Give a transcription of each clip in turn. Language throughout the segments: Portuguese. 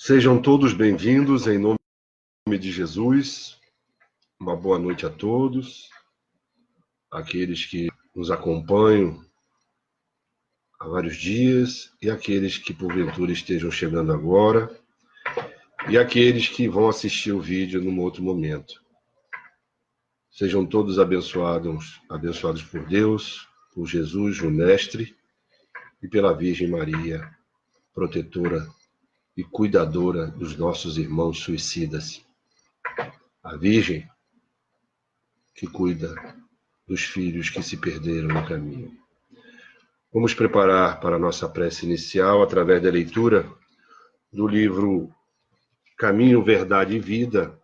Sejam todos bem-vindos em nome de Jesus. Uma boa noite a todos, aqueles que nos acompanham há vários dias e aqueles que porventura estejam chegando agora e aqueles que vão assistir o vídeo num outro momento. Sejam todos abençoados por Deus, por Jesus, o Mestre, e pela Virgem Maria, protetora e cuidadora dos nossos irmãos suicidas. A Virgem que cuida dos filhos que se perderam no caminho. Vamos preparar para a nossa prece inicial através da leitura do livro Caminho, Verdade e Vida,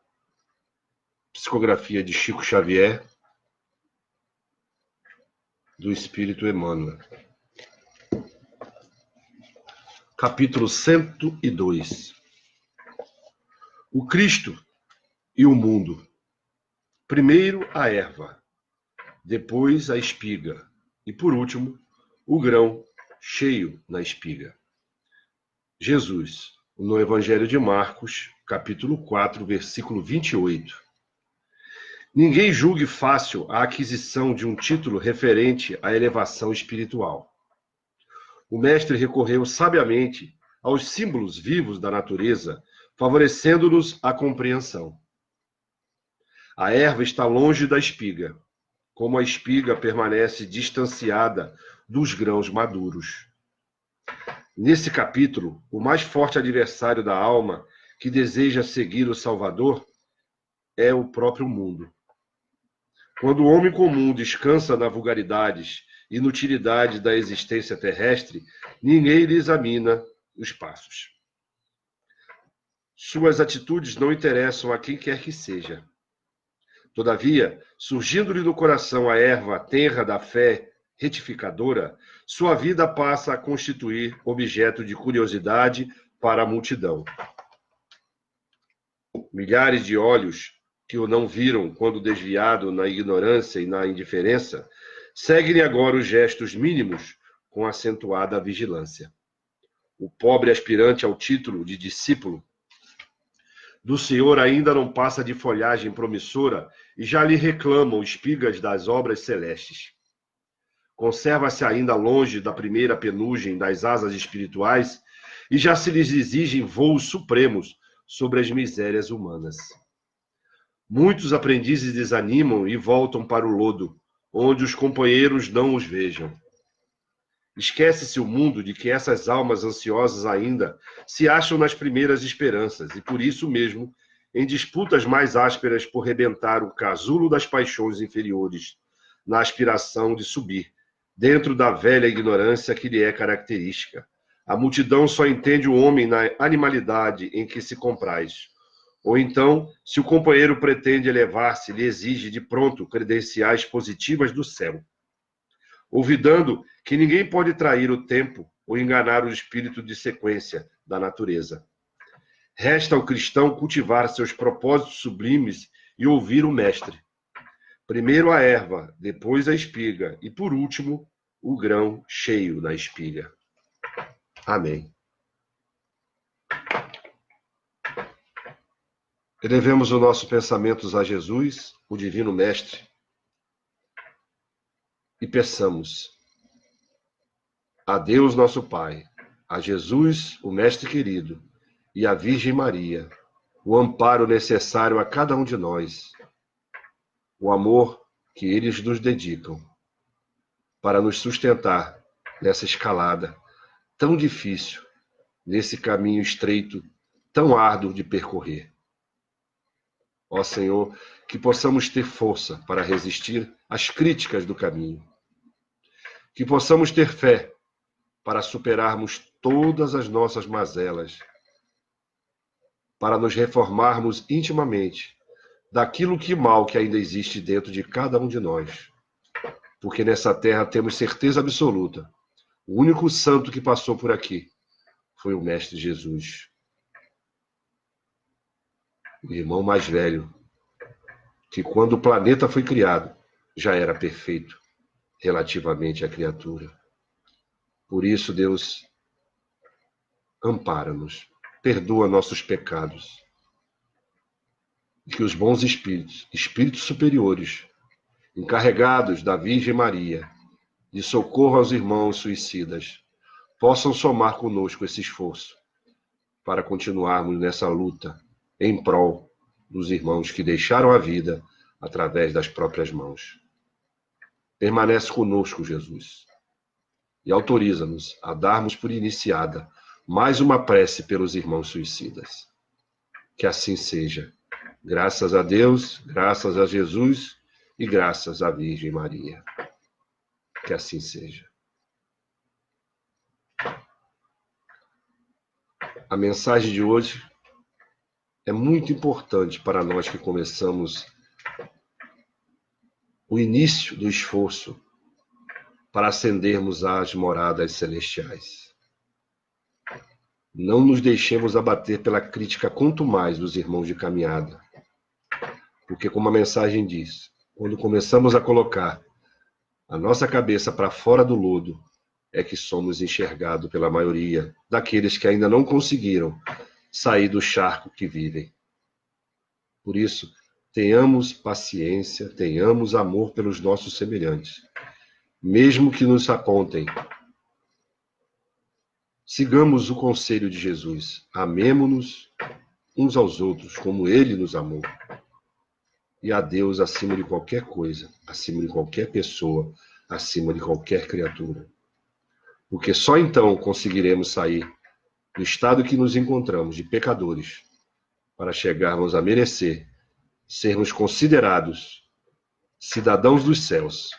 psicografia de Chico Xavier, do Espírito Emmanuel. Capítulo 102. O Cristo e o mundo. Primeiro a erva, depois a espiga e, por último, o grão cheio na espiga. Jesus, no Evangelho de Marcos, capítulo 4, versículo 28. Ninguém julgue fácil a aquisição de um título referente à elevação espiritual. O mestre recorreu sabiamente aos símbolos vivos da natureza, favorecendo-nos a compreensão. A erva está longe da espiga, como a espiga permanece distanciada dos grãos maduros. Nesse capítulo, o mais forte adversário da alma que deseja seguir o Salvador é o próprio mundo. Quando o homem comum descansa na vulgaridades e inutilidade da existência terrestre, ninguém lhe examina os passos. Suas atitudes não interessam a quem quer que seja. Todavia, surgindo-lhe no coração a erva tenra da fé retificadora, sua vida passa a constituir objeto de curiosidade para a multidão. Milhares de olhos que o não viram quando desviado na ignorância e na indiferença, seguem agora os gestos mínimos com acentuada vigilância. O pobre aspirante ao título de discípulo do Senhor ainda não passa de folhagem promissora e já lhe reclamam espigas das obras celestes. Conserva-se ainda longe da primeira penugem das asas espirituais e já se lhes exigem voos supremos sobre as misérias humanas. Muitos aprendizes desanimam e voltam para o lodo, onde os companheiros não os vejam. Esquece-se o mundo de que essas almas ansiosas ainda se acham nas primeiras esperanças e, por isso mesmo, em disputas mais ásperas por rebentar o casulo das paixões inferiores, na aspiração de subir, dentro da velha ignorância que lhe é característica. A multidão só entende o homem na animalidade em que se compraz. Ou então, se o companheiro pretende elevar-se, lhe exige de pronto credenciais positivas do céu. Olvidando que ninguém pode trair o tempo ou enganar o espírito de sequência da natureza. Resta ao cristão cultivar seus propósitos sublimes e ouvir o mestre. Primeiro a erva, depois a espiga e, por último, o grão cheio na espiga. Amém. Elevemos os nossos pensamentos a Jesus, o Divino Mestre, e peçamos a Deus nosso Pai, a Jesus, o Mestre querido, e a Virgem Maria, o amparo necessário a cada um de nós, o amor que eles nos dedicam, para nos sustentar nessa escalada tão difícil, nesse caminho estreito, tão árduo de percorrer. Ó Senhor, que possamos ter força para resistir às críticas do caminho. Que possamos ter fé para superarmos todas as nossas mazelas, para nos reformarmos intimamente daquilo que mal que ainda existe dentro de cada um de nós. Porque nessa terra temos certeza absoluta, o único santo que passou por aqui foi o Mestre Jesus. O irmão mais velho, que quando o planeta foi criado, já era perfeito relativamente à criatura. Por isso, Deus, ampara-nos, perdoa nossos pecados. E que os bons espíritos, espíritos superiores, encarregados da Virgem Maria, de socorro aos irmãos suicidas, possam somar conosco esse esforço para continuarmos nessa luta em prol dos irmãos que deixaram a vida através das próprias mãos. Permanece conosco, Jesus, e autoriza-nos a darmos por iniciada mais uma prece pelos irmãos suicidas. Que assim seja. Graças a Deus, graças a Jesus e graças à Virgem Maria. Que assim seja. A mensagem de hoje é muito importante para nós que começamos o início do esforço para ascendermos às moradas celestiais. Não nos deixemos abater pela crítica quanto mais dos irmãos de caminhada, porque como a mensagem diz, quando começamos a colocar a nossa cabeça para fora do lodo, é que somos enxergados pela maioria daqueles que ainda não conseguiram sair do charco que vivem. Por isso, tenhamos paciência, tenhamos amor pelos nossos semelhantes, mesmo que nos apontem. Sigamos o conselho de Jesus, amemo-nos uns aos outros como Ele nos amou. E a Deus acima de qualquer coisa, acima de qualquer pessoa, acima de qualquer criatura. Porque só então conseguiremos sair do estado que nos encontramos, de pecadores, para chegarmos a merecer sermos considerados cidadãos dos céus,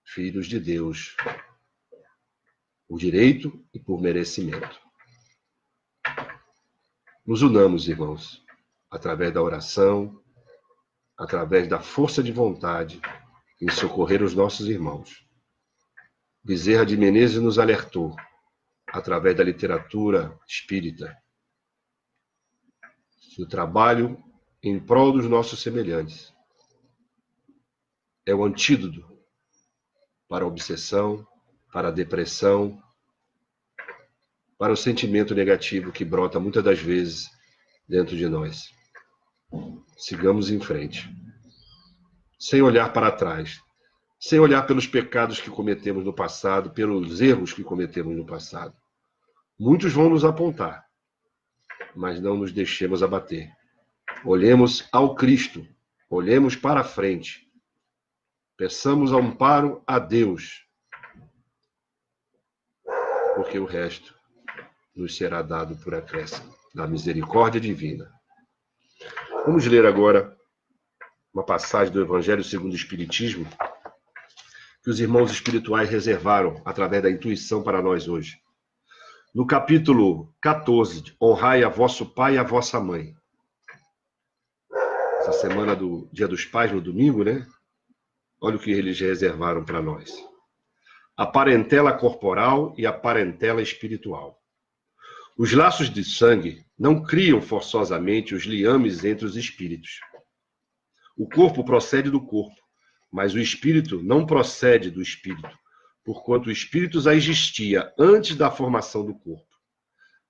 filhos de Deus, por direito e por merecimento. Nos unamos, irmãos, através da oração, através da força de vontade, em socorrer os nossos irmãos. Bezerra de Menezes nos alertou, através da literatura espírita, que o trabalho em prol dos nossos semelhantes é o antídoto para a obsessão, para a depressão, para o sentimento negativo que brota muitas das vezes dentro de nós. Sigamos em frente, sem olhar para trás, sem olhar pelos pecados que cometemos no passado, pelos erros que cometemos no passado. Muitos vão nos apontar, mas não nos deixemos abater. Olhemos ao Cristo, olhemos para a frente, peçamos amparo a Deus, porque o resto nos será dado por acréscimo da misericórdia divina. Vamos ler agora uma passagem do Evangelho segundo o Espiritismo, que os irmãos espirituais reservaram através da intuição para nós hoje. No capítulo 14, honrai a vosso pai e a vossa mãe. Essa semana do Dia dos Pais, no domingo, né? Olha o que eles reservaram para nós. A parentela corporal e a parentela espiritual. Os laços de sangue não criam forçosamente os liames entre os espíritos. O corpo procede do corpo, mas o espírito não procede do espírito, porquanto o espírito já existia antes da formação do corpo.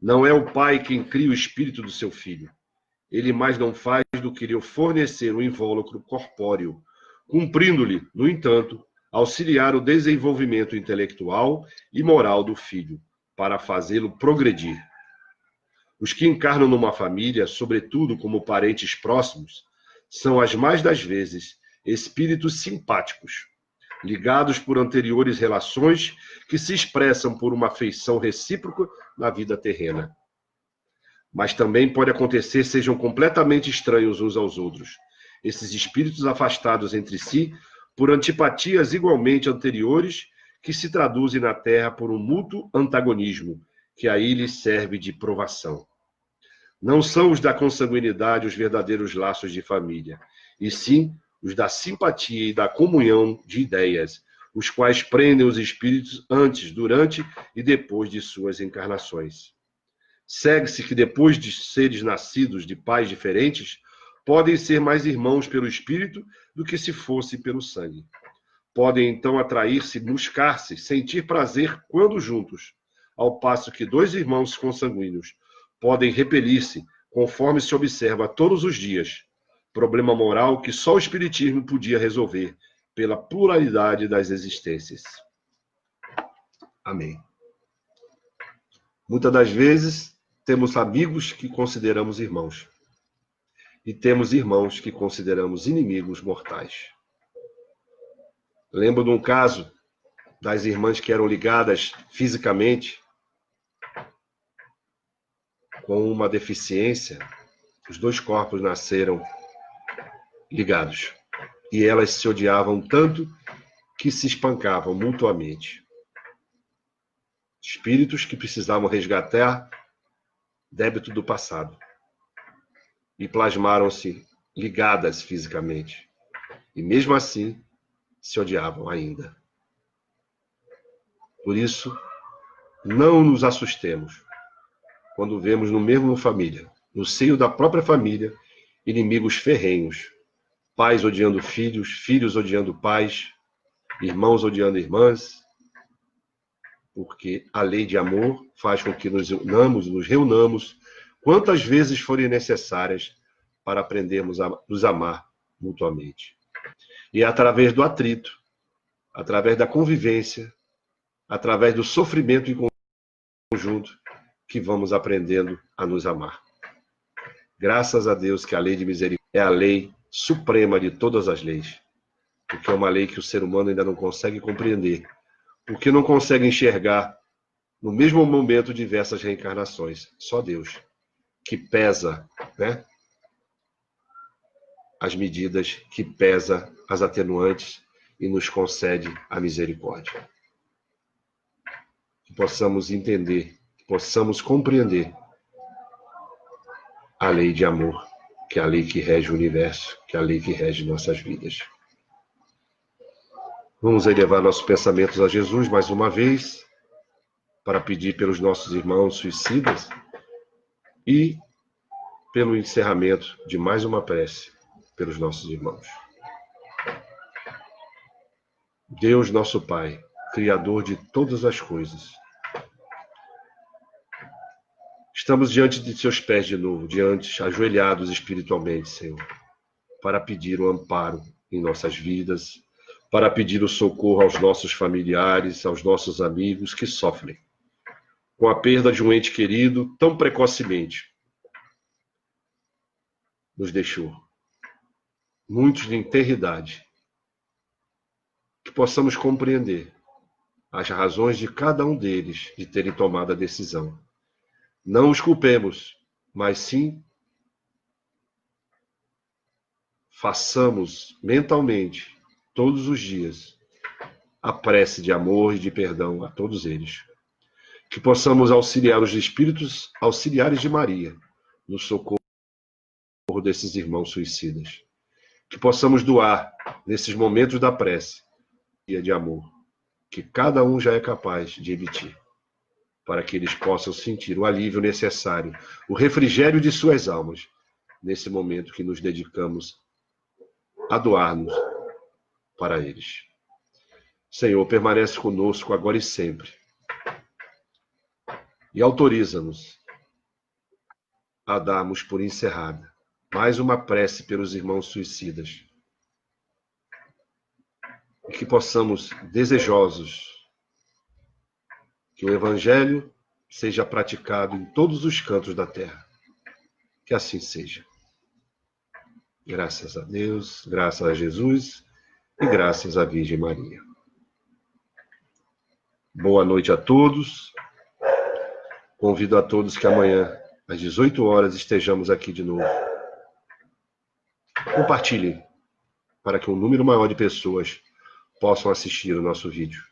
Não é o pai quem cria o espírito do seu filho. Ele mais não faz do que lhe fornecer um invólucro corpóreo, cumprindo-lhe, no entanto, auxiliar o desenvolvimento intelectual e moral do filho, para fazê-lo progredir. Os que encarnam numa família, sobretudo como parentes próximos, são as mais das vezes espíritos simpáticos, ligados por anteriores relações que se expressam por uma afeição recíproca na vida terrena. Mas também pode acontecer sejam completamente estranhos uns aos outros, esses espíritos afastados entre si por antipatias igualmente anteriores que se traduzem na Terra por um mútuo antagonismo, que aí lhes serve de provação. Não são os da consanguinidade os verdadeiros laços de família, e sim os da simpatia e da comunhão de ideias, os quais prendem os espíritos antes, durante e depois de suas encarnações. Segue-se que depois de seres nascidos de pais diferentes, podem ser mais irmãos pelo espírito do que se fosse pelo sangue. Podem então atrair-se, buscar-se, sentir prazer quando juntos, ao passo que dois irmãos consanguíneos podem repelir-se conforme se observa todos os dias, problema moral que só o Espiritismo podia resolver pela pluralidade das existências. Amém. Muitas das vezes temos amigos que consideramos irmãos e temos irmãos que consideramos inimigos mortais. Lembro de um caso das irmãs que eram ligadas fisicamente com uma deficiência. Os dois corpos nasceram ligados e elas se odiavam tanto que se espancavam mutuamente. Espíritos que precisavam resgatar débito do passado e plasmaram-se ligadas fisicamente e mesmo assim se odiavam ainda. Por isso, não nos assustemos quando vemos no mesmo família, no seio da própria família, inimigos ferrenhos, pais odiando filhos, filhos odiando pais, irmãos odiando irmãs, porque a lei de amor faz com que nos unamos, nos reunamos, quantas vezes forem necessárias para aprendermos a nos amar mutuamente. E é através do atrito, através da convivência, através do sofrimento em conjunto, que vamos aprendendo a nos amar. Graças a Deus que a lei de misericórdia é a lei suprema de todas as leis, porque é uma lei que o ser humano ainda não consegue compreender, porque não consegue enxergar no mesmo momento diversas reencarnações. Só Deus, que pesa, né, as medidas, que pesa as atenuantes e nos concede a misericórdia. Que possamos entender, que possamos compreender a lei de amor, que é a lei que rege o universo, que é a lei que rege nossas vidas. Vamos elevar nossos pensamentos a Jesus mais uma vez, para pedir pelos nossos irmãos suicidas e pelo encerramento de mais uma prece pelos nossos irmãos. Deus, nosso Pai, Criador de todas as coisas, estamos diante de seus pés de novo, ajoelhados espiritualmente, Senhor, para pedir o amparo em nossas vidas, para pedir o socorro aos nossos familiares, aos nossos amigos que sofrem com a perda de um ente querido tão precocemente nos deixou. Muitos de tenra idade. Que possamos compreender as razões de cada um deles de terem tomado a decisão. Não os culpemos, mas sim façamos mentalmente, todos os dias, a prece de amor e de perdão a todos eles. Que possamos auxiliar os espíritos auxiliares de Maria no socorro desses irmãos suicidas. Que possamos doar, nesses momentos da prece, de amor, que cada um já é capaz de emitir, para que eles possam sentir o alívio necessário, o refrigério de suas almas, nesse momento que nos dedicamos a doar-nos para eles. Senhor, permanece conosco agora e sempre, e autoriza-nos a darmos por encerrada mais uma prece pelos irmãos suicidas, e que possamos, desejosos, que o Evangelho seja praticado em todos os cantos da terra. Que assim seja. Graças a Deus, graças a Jesus e graças à Virgem Maria. Boa noite a todos. Convido a todos que amanhã, às 18 horas, estejamos aqui de novo. Compartilhem, para que um número maior de pessoas possam assistir o nosso vídeo.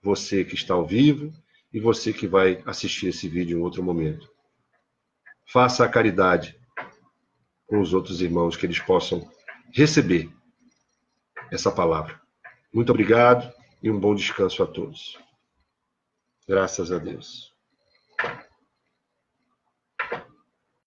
Você que está ao vivo e você que vai assistir esse vídeo em outro momento. Faça a caridade com os outros irmãos, que eles possam receber essa palavra. Muito obrigado e um bom descanso a todos. Graças a Deus.